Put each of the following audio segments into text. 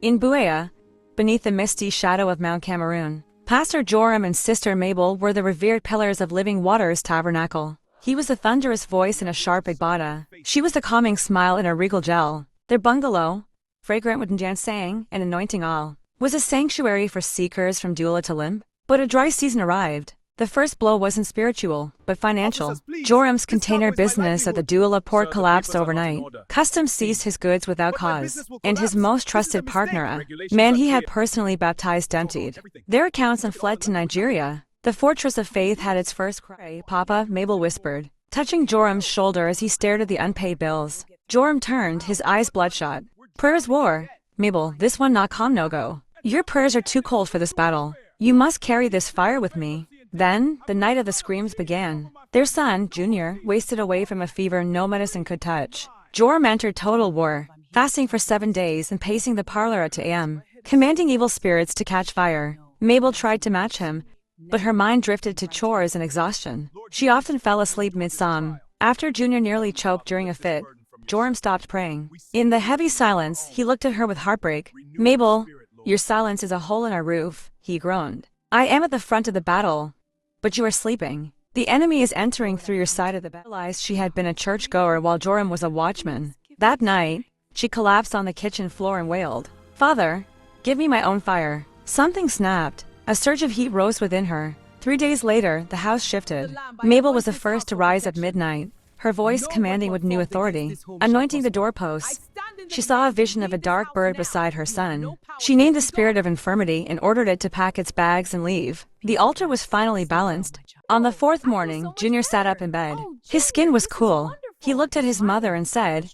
In Buea, beneath the misty shadow of Mount Cameroon, Pastor Joram and Sister Mabel were the revered pillars of Living Waters Tabernacle. He was a thunderous voice in a sharp Igbada. She was the calming smile in a regal gel. Their bungalow, fragrant with ginseng and anointing oil, was a sanctuary for seekers from Douala to Limbe. But a dry season arrived. The first blow wasn't spiritual, but financial. Joram's container business at the Douala port collapsed overnight. Customs seized his goods without cause, and his most trusted partner, a man he had personally baptized, emptied their accounts and fled to Nigeria. The fortress of faith had its first cry. Papa, Mabel whispered, touching Joram's shoulder as he stared at the unpaid bills. Joram turned, his eyes bloodshot. Prayers war. Mabel, this one not calm, no go. Your prayers are too cold for this battle. You must carry this fire with me. Then, the night of the screams began. Their son, Junior, wasted away from a fever no medicine could touch. Joram entered total war, fasting for 7 days and pacing the parlor at 2 a.m., commanding evil spirits to catch fire. Mabel tried to match him, but her mind drifted to chores and exhaustion. She often fell asleep mid-psalm. After Junior nearly choked during a fit, Joram stopped praying. In the heavy silence, he looked at her with heartbreak. Mabel, your silence is a hole in our roof, he groaned. I am at the front of the battle, but you are sleeping. The enemy is entering through your side of the bed. Realized she had been a churchgoer while Joram was a watchman. That night, she collapsed on the kitchen floor and wailed, Father, give me my own fire. Something snapped. A surge of heat rose within her. 3 days later, the house shifted. Mabel was the first to rise at midnight, her voice commanding with new authority, anointing the doorposts. She saw a vision of a dark bird beside her son. She named the spirit of infirmity and ordered it to pack its bags and leave. The altar was finally balanced. On the 4th morning, Junior sat up in bed. His skin was cool. He looked at his mother and said,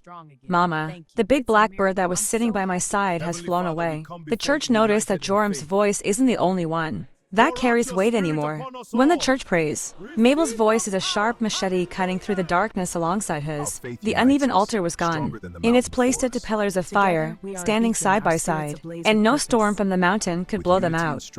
Mama, the big black bird that was sitting by my side has flown away. The church noticed that Joram's voice isn't the only one that carries weight anymore. When the church prays, Mabel's voice is a sharp machete cutting through the darkness alongside his. The uneven altar was gone. In its place stood 2 pillars of fire, standing side by side, and no storm from the mountain could blow them out.